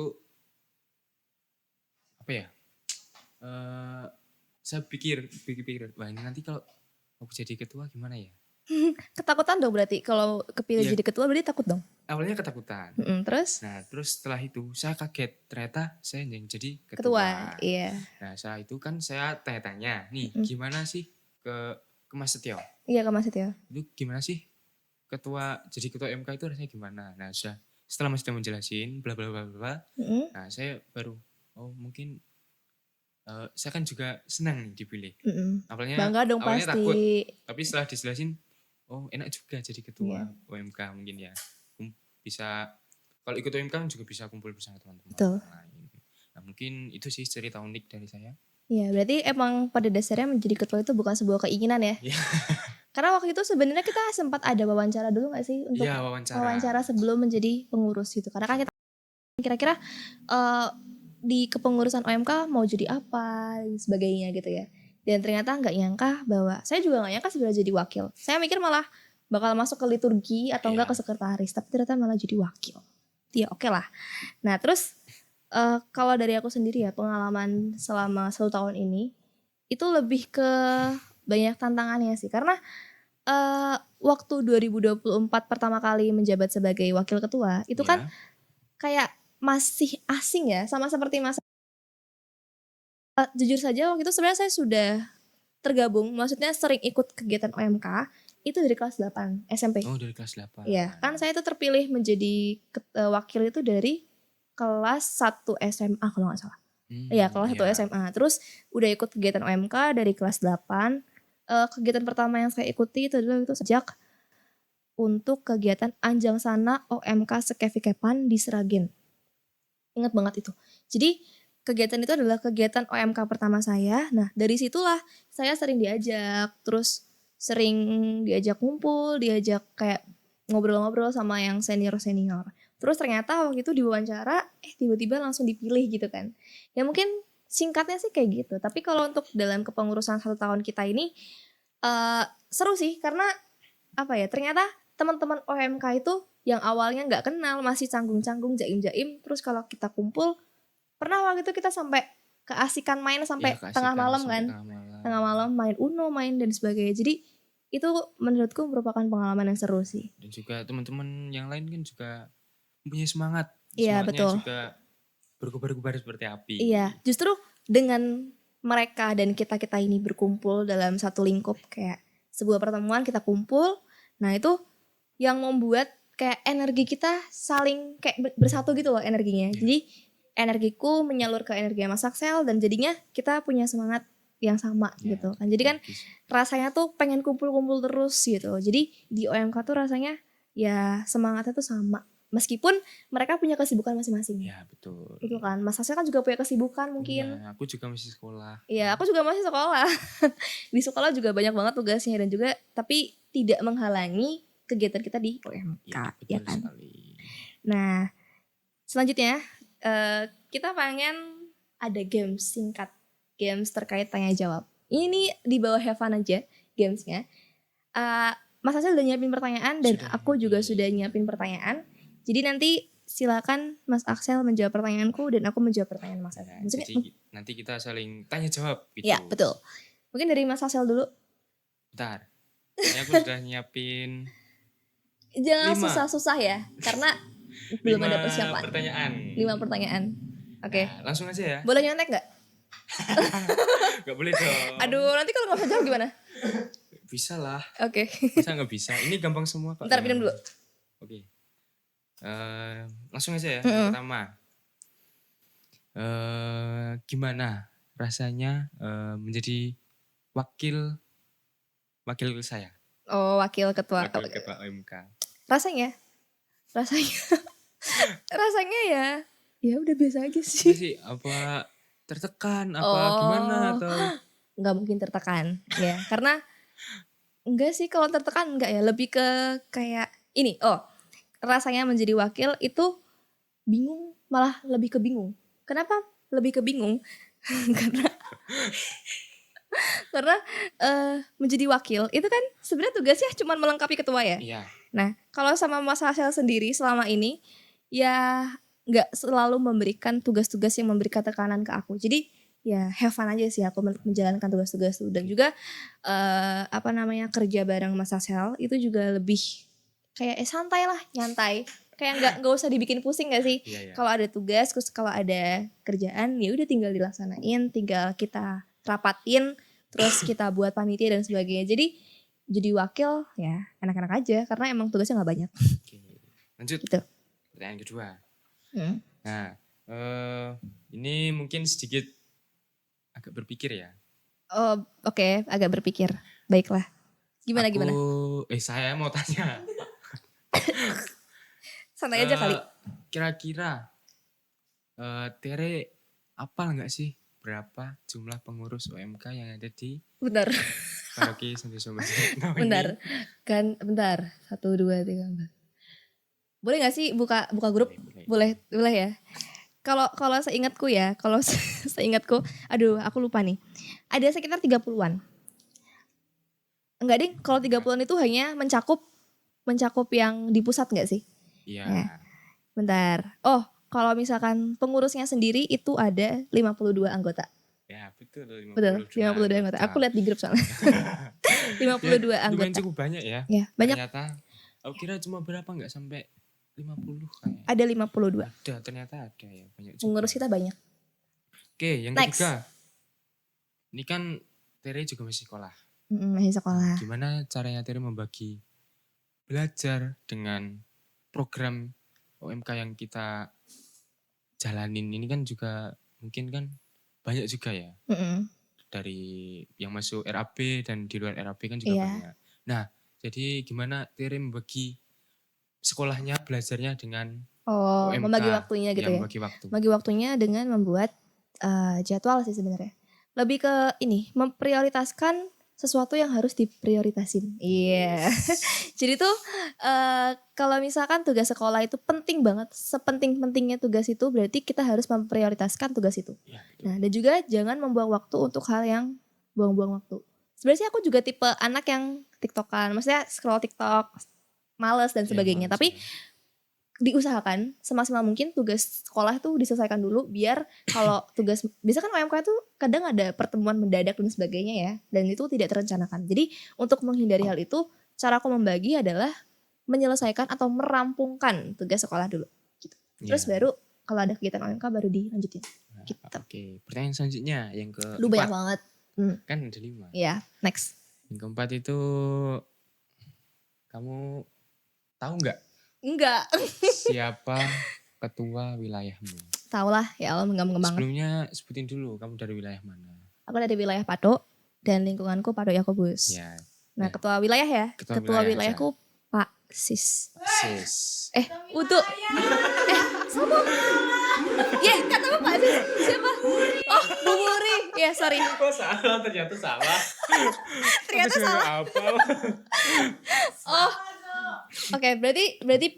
Speaker 3: apa ya? Saya pikir, wah ini nanti kalau aku jadi ketua gimana ya?
Speaker 2: Ketakutan dong berarti kalau kepilih
Speaker 3: Iya.
Speaker 2: jadi ketua berarti takut dong.
Speaker 3: Awalnya ketakutan.
Speaker 2: Terus?
Speaker 3: Nah terus setelah itu saya kaget, ternyata saya yang jadi ketua.
Speaker 2: Ketua, iya.
Speaker 3: Nah setelah itu kan saya tanya-tanya, nih gimana sih ke Mas Setio?
Speaker 2: Iya ke Mas Setio.
Speaker 3: Itu gimana sih jadi ketua MK itu rasanya gimana? Nah setelah Mas Setio menjelasin bla bla bla bla, nah saya baru mungkin saya kan juga senang nih dipilih.
Speaker 2: Bangga dong
Speaker 3: awalnya
Speaker 2: pasti.
Speaker 3: takut, tapi setelah dijelasin, enak juga jadi ketua OMK mungkin ya. Bisa kalau ikut OMK juga bisa kumpul bersama teman-teman.
Speaker 2: Betul.
Speaker 3: Nah mungkin itu sih cerita unik dari saya.
Speaker 2: Iya berarti emang pada dasarnya menjadi ketua itu bukan sebuah keinginan ya.
Speaker 3: Iya.
Speaker 2: Karena waktu itu sebenarnya kita sempat ada wawancara dulu gak sih untuk
Speaker 3: Iya,
Speaker 2: wawancara sebelum menjadi pengurus gitu. Karena kan kita kira-kira di kepengurusan OMK mau jadi apa dan sebagainya gitu ya. Dan ternyata nggak nyangka bahwa saya juga nggak nyangka sebenarnya jadi wakil. Saya mikir malah bakal masuk ke liturgi atau enggak ke sekretaris, tapi ternyata malah jadi wakil. Ya oke lah. Nah terus kalau dari aku sendiri ya pengalaman selama 1 tahun ini itu lebih ke banyak tantangannya sih. Karena waktu 2024 pertama kali menjabat sebagai wakil ketua itu kan kayak masih asing ya, sama seperti Mas. Jujur saja waktu itu sebenarnya saya sudah tergabung, maksudnya sering ikut kegiatan OMK itu dari kelas 8 SMP.
Speaker 3: Oh dari kelas 8.
Speaker 2: Iya, kan saya itu terpilih menjadi wakil itu dari kelas 1 SMA kalau nggak salah. Iya kelas 1 SMA. Terus udah ikut kegiatan OMK dari kelas 8. Kegiatan pertama yang saya ikuti itu adalah sejak untuk kegiatan Anjang Sana OMK Sekevikepan di Seragen. Ingat banget itu. Jadi kegiatan itu adalah kegiatan OMK pertama saya. Nah, dari situlah saya sering diajak, terus sering diajak kumpul, diajak kayak ngobrol-ngobrol sama yang senior-senior. Terus ternyata waktu itu diwawancara, tiba-tiba langsung dipilih gitu kan. Ya mungkin singkatnya sih kayak gitu. Tapi kalau untuk dalam kepengurusan 1 tahun kita ini, seru sih karena apa ya, ternyata teman-teman OMK itu yang awalnya nggak kenal, masih canggung-canggung, jaim-jaim, terus kalau kita kumpul, pernah waktu itu kita sampai keasikan main sampai
Speaker 3: Ya,
Speaker 2: tengah
Speaker 3: keasikan
Speaker 2: malam
Speaker 3: sampai
Speaker 2: kan,
Speaker 3: tengah
Speaker 2: tengah malam main Uno, main dan sebagainya. Jadi itu menurutku merupakan pengalaman yang seru sih.
Speaker 3: Dan juga teman-teman yang lain kan juga mempunyai semangat.
Speaker 2: Iya,
Speaker 3: Semangatnya
Speaker 2: betul.
Speaker 3: juga berkobar-kobar seperti api.
Speaker 2: Iya, justru dengan mereka dan kita-kita ini berkumpul dalam satu lingkup kayak sebuah pertemuan, kita kumpul. Nah, itu yang membuat kayak energi kita saling kayak bersatu gitu loh energinya.
Speaker 3: Iya.
Speaker 2: Jadi energiku menyalur ke energi Mas Axel dan jadinya kita punya semangat yang sama
Speaker 3: Ya,
Speaker 2: gitu kan. Jadi kan rasanya tuh pengen kumpul-kumpul terus gitu. Jadi di OMK tuh rasanya ya semangatnya tuh sama. Meskipun mereka punya kesibukan masing-masing.
Speaker 3: Ya, betul.
Speaker 2: Itu kan. Mas Axel kan juga punya kesibukan mungkin.
Speaker 3: Ya, aku juga masih sekolah.
Speaker 2: Iya, aku juga masih sekolah. Di sekolah juga banyak banget tugasnya dan juga tapi tidak menghalangi kegiatan kita di OMK,
Speaker 3: Ya,
Speaker 2: ya
Speaker 3: betul
Speaker 2: kan.
Speaker 3: sekali.
Speaker 2: Nah, selanjutnya kita pengen ada games singkat, games terkait tanya jawab. Ini di bawah have fun aja gamesnya. Mas Hasil udah nyiapin pertanyaan dan
Speaker 3: Sudah
Speaker 2: aku juga
Speaker 3: nyiapin.
Speaker 2: sudah nyiapin pertanyaan. Jadi nanti silakan Mas Axel menjawab pertanyaanku dan aku menjawab pertanyaan Mas Axel.
Speaker 3: Nah,
Speaker 2: Maksudnya,
Speaker 3: jadi nanti kita saling tanya jawab gitu.
Speaker 2: ya betul. Mungkin dari Mas Axel dulu.
Speaker 3: Bentar. Ini aku sudah nyiapin
Speaker 2: Jangan
Speaker 3: 5.
Speaker 2: susah-susah ya, karena belum ada
Speaker 3: 5
Speaker 2: persiapan.
Speaker 3: pertanyaan.
Speaker 2: 5 pertanyaan. Oke.
Speaker 3: Nah, langsung aja ya.
Speaker 2: Boleh nyontek nggak?
Speaker 3: Gak boleh dong.
Speaker 2: Aduh, nanti kalau nggak bisa jawab gimana?
Speaker 3: Bisa lah.
Speaker 2: Oke.
Speaker 3: Bisa nggak bisa? Ini gampang semua kok.
Speaker 2: Bentar minum dulu.
Speaker 3: Oke. Langsung aja ya.
Speaker 2: Mm-mm.
Speaker 3: Yang pertama. Gimana rasanya menjadi wakil saya?
Speaker 2: Oh, wakil ketua.
Speaker 3: Wakil ketua OMK.
Speaker 2: Rasanya ya udah biasa aja
Speaker 3: Apa
Speaker 2: sih.
Speaker 3: sih? Apa tertekan? Apa
Speaker 2: Oh.
Speaker 3: gimana? Atau
Speaker 2: Nggak mungkin tertekan ya, karena enggak sih, kalau tertekan enggak ya, lebih ke kayak ini. Oh, rasanya menjadi wakil itu bingung, malah lebih ke bingung. Kenapa lebih ke bingung? karena menjadi wakil itu kan sebenarnya tugasnya cuma melengkapi ketua ya.
Speaker 3: iya.
Speaker 2: Nah, kalau sama Mas Hasil sendiri selama ini ya nggak selalu memberikan tugas-tugas yang memberikan tekanan ke aku. Jadi ya have fun aja sih aku menjalankan tugas-tugas itu. Dan juga kerja bareng Mas Hasil itu juga lebih kayak santai lah, nyantai. Kayak nggak usah dibikin pusing nggak sih?
Speaker 3: Iya, iya.
Speaker 2: Kalau ada tugas, terus kalau ada kerjaan ya udah tinggal dilaksanain, tinggal kita rapatin, terus kita buat panitia dan sebagainya. Jadi wakil ya enak-enak aja karena emang tugasnya nggak banyak.
Speaker 3: Oke. Lanjut.
Speaker 2: Gitu.
Speaker 3: Pertanyaan kedua.
Speaker 2: Hmm.
Speaker 3: Nah, ini mungkin sedikit agak berpikir ya.
Speaker 2: Oh, oke, agak berpikir. Baiklah. Gimana?
Speaker 3: Saya mau tanya.
Speaker 2: Santai aja kali.
Speaker 3: Kira-kira Tere apal nggak sih berapa jumlah pengurus OMK yang ada di
Speaker 2: Bentar.
Speaker 3: Paroki Santo Somas?
Speaker 2: Bentar. Kan bentar. 1 2 3 4. Boleh gak sih buka grup? Boleh ya. Kalau seingatku ya, seingatku, aduh aku lupa nih. Ada sekitar 30-an. Enggak deh, kalau 30-an itu hanya mencakup yang di pusat enggak sih?
Speaker 3: Iya.
Speaker 2: Ya. Bentar. Oh, kalau misalkan pengurusnya sendiri itu ada 52 anggota.
Speaker 3: Ya, betul.
Speaker 2: Betul, 52 anggota. Aku lihat di grup soalnya. 52
Speaker 3: Ya, lumayan
Speaker 2: anggota.
Speaker 3: cukup banyak ya.
Speaker 2: Ya, banyak.
Speaker 3: Ternyata aku kira cuma berapa nggak sampai 50 kayaknya.
Speaker 2: Ada 52.
Speaker 3: Ternyata ada ya, banyak juga.
Speaker 2: Pengurus kita banyak.
Speaker 3: Oke, yang
Speaker 2: Next.
Speaker 3: ketiga. Ini kan Tere juga masih sekolah.
Speaker 2: Masih sekolah.
Speaker 3: Gimana caranya Tere membagi belajar dengan program OMK yang kita jalanin ini kan juga mungkin kan banyak juga ya. Dari yang masuk RAP dan di luar RAP kan juga
Speaker 2: Iya.
Speaker 3: banyak. Nah, jadi gimana Tere membagi sekolahnya, belajarnya dengan
Speaker 2: Oh,
Speaker 3: OMK,
Speaker 2: membagi waktunya gitu ya.
Speaker 3: Membagi waktu.
Speaker 2: Bagi waktunya dengan membuat jadwal sih sebenarnya. Lebih ke ini, memprioritaskan sesuatu yang harus diprioritasin. Iya. Jadi tuh kalau misalkan tugas sekolah itu penting banget, sepenting-pentingnya tugas itu berarti kita harus memprioritaskan tugas itu.
Speaker 3: Ya, betul.
Speaker 2: Nah, dan juga jangan membuang waktu untuk hal yang buang-buang waktu. Sebenarnya sih aku juga tipe anak yang TikTokan, maksudnya scroll TikTok, males dan sebagainya.
Speaker 3: Males,
Speaker 2: Tapi
Speaker 3: ya.
Speaker 2: diusahakan semaksimal mungkin tugas sekolah tuh diselesaikan dulu biar kalau tugas bisa kan OMK tuh kadang ada pertemuan mendadak dan sebagainya ya, dan itu tidak terencanakan. Jadi untuk menghindari hal itu, cara aku membagi adalah menyelesaikan atau merampungkan tugas sekolah dulu gitu. Terus
Speaker 3: Ya.
Speaker 2: baru kalau ada kegiatan OMK baru dilanjutin
Speaker 3: Nah,
Speaker 2: gitu.
Speaker 3: Oke, pertanyaan selanjutnya yang
Speaker 2: Lu banyak
Speaker 3: keempat.
Speaker 2: banget.
Speaker 3: Kan ada 5.
Speaker 2: Iya, next.
Speaker 3: Yang keempat itu kamu tahu nggak
Speaker 2: Enggak.
Speaker 3: siapa ketua wilayahmu?
Speaker 2: Tahu lah, ya Allah menggam-gam banget.
Speaker 3: Sebelumnya sebutin dulu kamu dari wilayah mana?
Speaker 2: Aku dari wilayah Patok dan lingkunganku Patok Yakobus.
Speaker 3: Ya,
Speaker 2: Nah,
Speaker 3: ya.
Speaker 2: ketua wilayah ya.
Speaker 3: Ketua
Speaker 2: Ketua
Speaker 3: wilayah
Speaker 2: wilayahku Pak Sis.
Speaker 3: sis.
Speaker 2: Utu. Siapa? Ya, kata Pak Sis. Siapa? Oh, Bu Muri. Ya, sorry.
Speaker 3: Kok salah? Ternyata salah.
Speaker 2: Ternyata
Speaker 3: Aku juga
Speaker 2: salah.
Speaker 3: nggak hafal.
Speaker 2: Oh. Oke, berarti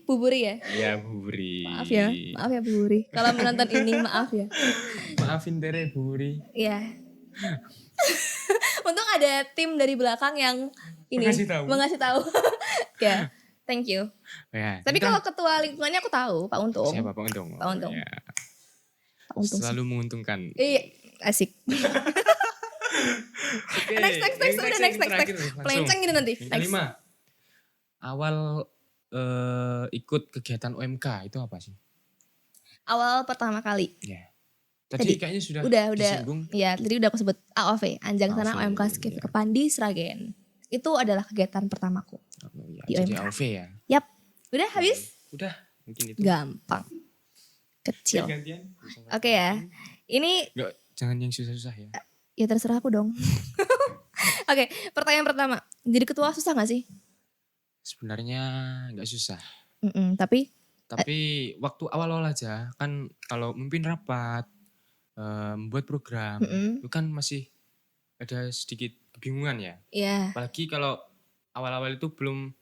Speaker 2: Bu Buri ya.
Speaker 3: Ya, Buri.
Speaker 2: Maaf ya Bu Buri. Kalau menonton ini maaf ya.
Speaker 3: Maafin Tere Buri.
Speaker 2: Iya. Untung ada tim dari belakang yang ini
Speaker 3: Mengasih tahu.
Speaker 2: Ya, thank you.
Speaker 3: Ya,
Speaker 2: Tapi
Speaker 3: tentang-
Speaker 2: kalau ketua lingkungannya aku tahu, Pak Untung.
Speaker 3: siapa Pak Untung?
Speaker 2: Pak Untung.
Speaker 3: Ya,
Speaker 2: Pak Untung.
Speaker 3: selalu menguntungkan.
Speaker 2: Iya, asik.
Speaker 3: Oke,
Speaker 2: Next.
Speaker 3: yang
Speaker 2: Udah
Speaker 3: yang
Speaker 2: next.
Speaker 3: terakhir nih, langsung.
Speaker 2: Pelenceng gini nanti.
Speaker 3: Yang
Speaker 2: Next.
Speaker 3: kelima. Awal ikut kegiatan OMK itu apa sih?
Speaker 2: Awal pertama kali.
Speaker 3: Ya.
Speaker 2: Tadi,
Speaker 3: Tadi kayaknya sudah
Speaker 2: Udah.
Speaker 3: disinggung.
Speaker 2: Ya, tadi udah aku sebut AOV, Anjang Tanah
Speaker 3: AOV,
Speaker 2: OMK Skip
Speaker 3: ya.
Speaker 2: Kepandi Sragen. Itu adalah kegiatan pertamaku.
Speaker 3: Oh, ya,
Speaker 2: Di
Speaker 3: jadi
Speaker 2: OMK.
Speaker 3: AOV ya.
Speaker 2: Yap. Udah habis?
Speaker 3: Udah, mungkin itu.
Speaker 2: Gampang. Kecil.
Speaker 3: Gantian.
Speaker 2: Oke ya. Ini
Speaker 3: Nggak, jangan yang susah-susah ya.
Speaker 2: ya terserah aku dong. Oke, pertanyaan pertama. Jadi ketua susah gak sih?
Speaker 3: Sebenarnya nggak susah.
Speaker 2: Tapi
Speaker 3: Tapi waktu awal-awal aja kan kalau memimpin rapat, membuat program, itu kan masih ada sedikit kebingungan ya.
Speaker 2: ya.
Speaker 3: Apalagi kalau awal-awal itu belum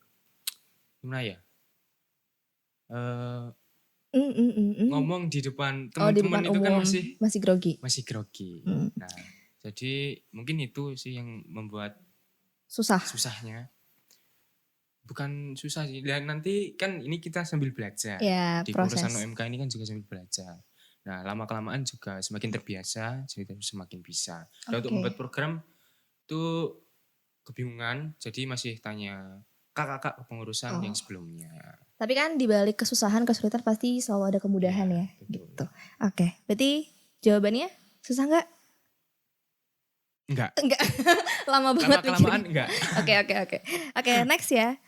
Speaker 3: gimana ya, ngomong di depan
Speaker 2: Oh, di
Speaker 3: teman-teman
Speaker 2: depan
Speaker 3: itu kan
Speaker 2: umum
Speaker 3: masih
Speaker 2: masih grogi.
Speaker 3: grogi. Nah, jadi mungkin itu sih yang membuat
Speaker 2: Susah.
Speaker 3: susahnya. Bukan susah sih, dan nanti kan ini kita sambil belajar.
Speaker 2: Ya,
Speaker 3: Di
Speaker 2: proses.
Speaker 3: pengurusan OMK ini kan juga sambil belajar. Nah, lama-kelamaan juga semakin terbiasa, jadi semakin bisa. Dan untuk
Speaker 2: Oke.
Speaker 3: membuat program itu kebingungan, jadi masih tanya kakak-kakak kepengurusan yang sebelumnya.
Speaker 2: Tapi kan dibalik kesusahan, kesulitan pasti selalu ada kemudahan ya.
Speaker 3: betul.
Speaker 2: Gitu. Oke, berarti jawabannya susah nggak?
Speaker 3: Enggak,
Speaker 2: Enggak. Lama banget
Speaker 3: lama-kelamaan
Speaker 2: mikirnya.
Speaker 3: enggak.
Speaker 2: Oke, next ya.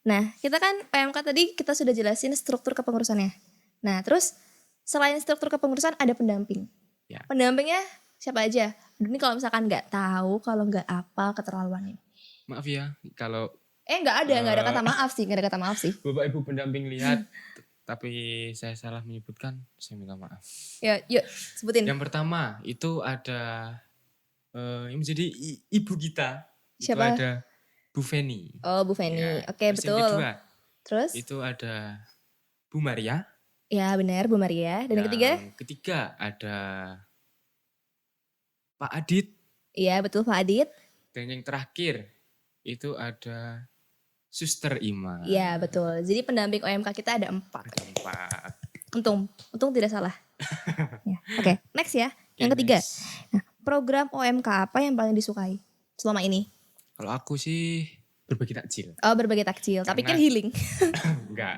Speaker 2: Nah, kita kan PMK tadi kita sudah jelasin struktur kepengurusannya. Nah, terus selain struktur kepengurusan ada pendamping.
Speaker 3: Ya.
Speaker 2: Pendampingnya siapa aja? Ini kalau misalkan nggak tahu, kalau nggak apa keterlaluannya.
Speaker 3: Maaf ya, kalau
Speaker 2: Nggak ada kata maaf sih, nggak ada kata maaf sih.
Speaker 3: Bapak Ibu pendamping lihat, tapi saya salah menyebutkan, saya minta maaf.
Speaker 2: Ya, yuk sebutin.
Speaker 3: Yang pertama itu ada yang menjadi ibu kita.
Speaker 2: Siapa?
Speaker 3: Itu ada Bu Feni.
Speaker 2: Oh, Bu Feni.
Speaker 3: Ya,
Speaker 2: Oke,
Speaker 3: terus yang
Speaker 2: betul.
Speaker 3: kedua
Speaker 2: Terus?
Speaker 3: itu ada Bu Maria.
Speaker 2: Ya, benar Bu Maria. Dan yang ketiga?
Speaker 3: Yang ketiga ada Pak Adit.
Speaker 2: Iya, betul Pak Adit.
Speaker 3: Dan yang terakhir itu ada Suster Ima.
Speaker 2: Iya, betul. Jadi pendamping OMK kita ada 4.
Speaker 3: Ada 4.
Speaker 2: Untung tidak salah. Ya. Oke, next ya. Yang
Speaker 3: Oke,
Speaker 2: ketiga.
Speaker 3: next.
Speaker 2: Nah, program OMK apa yang paling disukai selama ini?
Speaker 3: Kalau aku sih berbagi takjil.
Speaker 2: Oh, berbagi takjil, tapi kan
Speaker 3: Karena-
Speaker 2: healing.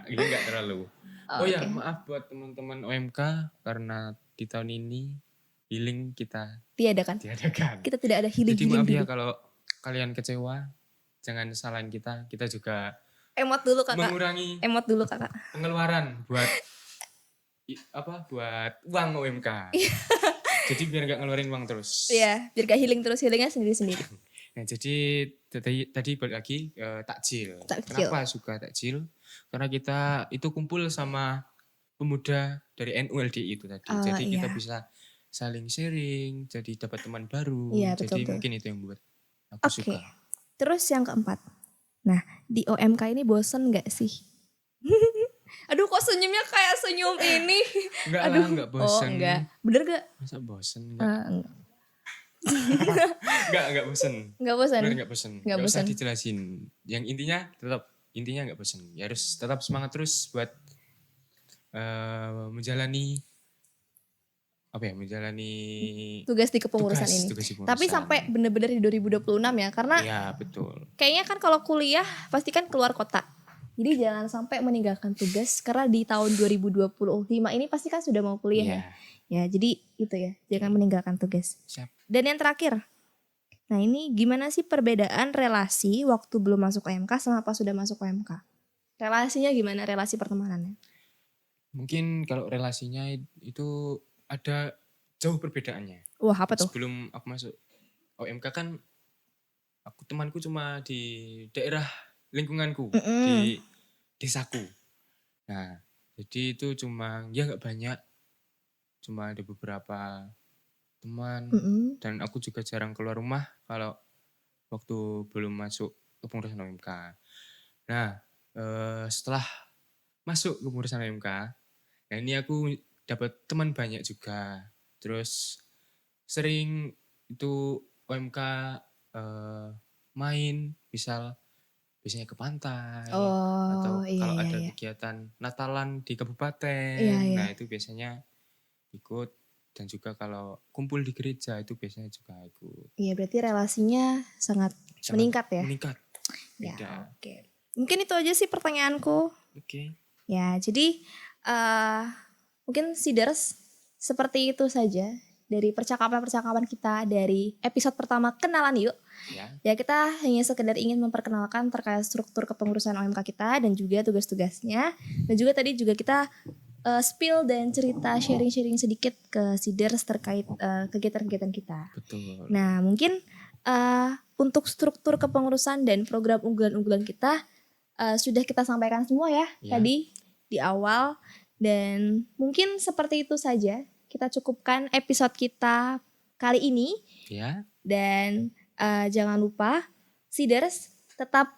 Speaker 3: Ini enggak terlalu.
Speaker 2: Oh,
Speaker 3: Ya,
Speaker 2: oke.
Speaker 3: maaf buat teman-teman OMK karena di tahun ini healing kita
Speaker 2: Tiadakan.
Speaker 3: tiadakan.
Speaker 2: Kita tidak ada healing.
Speaker 3: Jadi maaf ya
Speaker 2: dulu.
Speaker 3: kalau kalian kecewa, jangan salahin kita. Kita juga
Speaker 2: Emot dulu kakak.
Speaker 3: mengurangi
Speaker 2: Emot dulu kakak.
Speaker 3: pengeluaran buat buat uang OMK. Jadi biar nggak ngeluarin uang terus.
Speaker 2: Iya, biar gak healing terus, healingnya sendiri-sendiri.
Speaker 3: Nah, jadi tadi balik lagi takjil.
Speaker 2: Takjil.
Speaker 3: Kenapa suka takjil? Karena kita itu kumpul sama pemuda dari NULDI itu tadi.
Speaker 2: Oh,
Speaker 3: Jadi kita
Speaker 2: iya.
Speaker 3: bisa saling sharing, jadi dapat teman baru.
Speaker 2: Iya,
Speaker 3: Jadi
Speaker 2: betul.
Speaker 3: mungkin itu yang buat aku
Speaker 2: Oke.
Speaker 3: suka.
Speaker 2: Terus yang keempat. Nah, di OMK ini bosen gak sih? Aduh, kok senyumnya kayak senyum ini?
Speaker 3: Enggak
Speaker 2: Aduh.
Speaker 3: lah, enggak bosen.
Speaker 2: Oh, enggak. Bener gak?
Speaker 3: Masa bosen? Enggak,
Speaker 2: Enggak.
Speaker 3: enggak bosen.
Speaker 2: Enggak bosan.
Speaker 3: Bener enggak bosen.
Speaker 2: Enggak
Speaker 3: Enggak usah
Speaker 2: bosen.
Speaker 3: dijelasin. Yang intinya enggak bosen. Ya harus tetap semangat terus buat menjalani
Speaker 2: Tugas di kepengurusan ini.
Speaker 3: tugas di
Speaker 2: Tapi
Speaker 3: kepengurusan.
Speaker 2: sampai bener-bener di 2026 ya. Karena
Speaker 3: Iya, betul.
Speaker 2: kayaknya kan kalau kuliah pasti kan keluar kota. Jadi jangan sampai meninggalkan tugas. Karena di tahun 2025 ini pasti kan sudah mau kuliah
Speaker 3: Iya,
Speaker 2: ya. Ya jadi itu ya. Jangan meninggalkan tugas.
Speaker 3: siap.
Speaker 2: Dan yang terakhir. Nah ini gimana sih perbedaan relasi waktu belum masuk OMK sama pas sudah masuk OMK? Relasinya gimana? Relasi pertemanannya?
Speaker 3: Mungkin kalau relasinya itu ada jauh perbedaannya.
Speaker 2: Wah apa tuh?
Speaker 3: Sebelum aku masuk OMK kan temanku cuma di daerah lingkunganku, di desaku. Nah, jadi itu cuma ya nggak banyak, cuma ada beberapa teman dan aku juga jarang keluar rumah kalau waktu belum masuk kepengurusan OMK. Nah, setelah masuk kepengurusan OMK, nah ini aku dapat teman banyak juga. Terus sering itu OMK main, biasanya ke pantai atau kalau ada kegiatan Natalan di kabupaten.
Speaker 2: Iya.
Speaker 3: Nah, itu biasanya ikut, dan juga kalau kumpul di gereja itu biasanya juga ikut.
Speaker 2: Iya berarti relasinya sangat meningkat ya?
Speaker 3: Meningkat.
Speaker 2: Ya
Speaker 3: Beda.
Speaker 2: oke. Mungkin itu aja sih pertanyaanku.
Speaker 3: Oke.
Speaker 2: Ya jadi mungkin Seeders seperti itu saja dari percakapan-percakapan kita dari episode pertama Kenalan Yuk. Ya kita hanya sekedar ingin memperkenalkan terkait struktur kepengurusan OMK kita dan juga tugas-tugasnya. Dan juga tadi juga kita spill dan cerita sharing-sharing sedikit ke Seeders terkait kegiatan-kegiatan kita.
Speaker 3: Betul.
Speaker 2: Nah mungkin untuk struktur kepengurusan dan program unggulan-unggulan kita sudah kita sampaikan semua ya tadi di awal. Dan mungkin seperti itu saja kita cukupkan episode kita kali ini.
Speaker 3: Ya.
Speaker 2: Dan jangan lupa Seeders tetap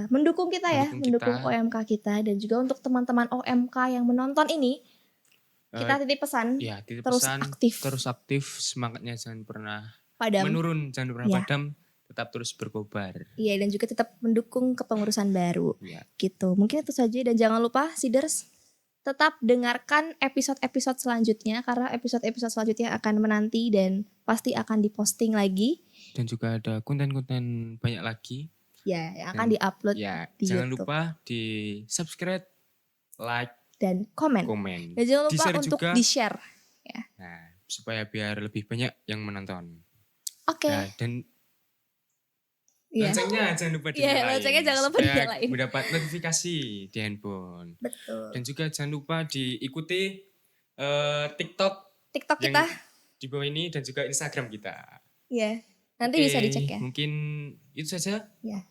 Speaker 2: mendukung kita ya, mendukung OMK kita. Dan juga untuk teman-teman OMK yang menonton ini, kita titip pesan, terus
Speaker 3: aktif, semangatnya jangan pernah
Speaker 2: padam.
Speaker 3: Menurun, jangan pernah padam, tetap terus berkobar.
Speaker 2: Iya, dan juga tetap mendukung kepengurusan baru. Gitu, mungkin itu saja. Dan jangan lupa Seeders tetap dengarkan episode-episode selanjutnya, karena episode-episode selanjutnya akan menanti dan pasti akan diposting lagi.
Speaker 3: Dan juga ada konten-konten banyak lagi.
Speaker 2: Ya, yang akan diupload di
Speaker 3: jangan
Speaker 2: YouTube.
Speaker 3: lupa di subscribe, like,
Speaker 2: dan komen. Dan jangan lupa
Speaker 3: di-share
Speaker 2: untuk
Speaker 3: juga.
Speaker 2: di-share. Ya.
Speaker 3: Nah, supaya biar lebih banyak yang menonton.
Speaker 2: Oke.
Speaker 3: Nah, dan loncengnya jangan lupa
Speaker 2: dinyalain. Iya, loncengnya jangan lupa dinyalain.
Speaker 3: Mendapat notifikasi di handphone.
Speaker 2: Betul.
Speaker 3: Dan juga jangan lupa diikuti TikTok
Speaker 2: kita
Speaker 3: di bawah ini dan juga Instagram kita.
Speaker 2: Iya. Nanti bisa dicek ya.
Speaker 3: Mungkin itu saja.
Speaker 2: Ya.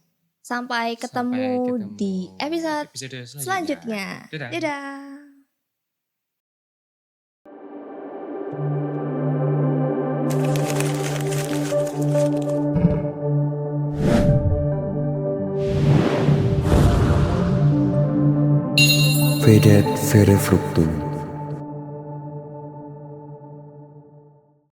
Speaker 2: Sampai ketemu di episode selanjutnya. Dadah.
Speaker 1: Vedet Vere Fructum.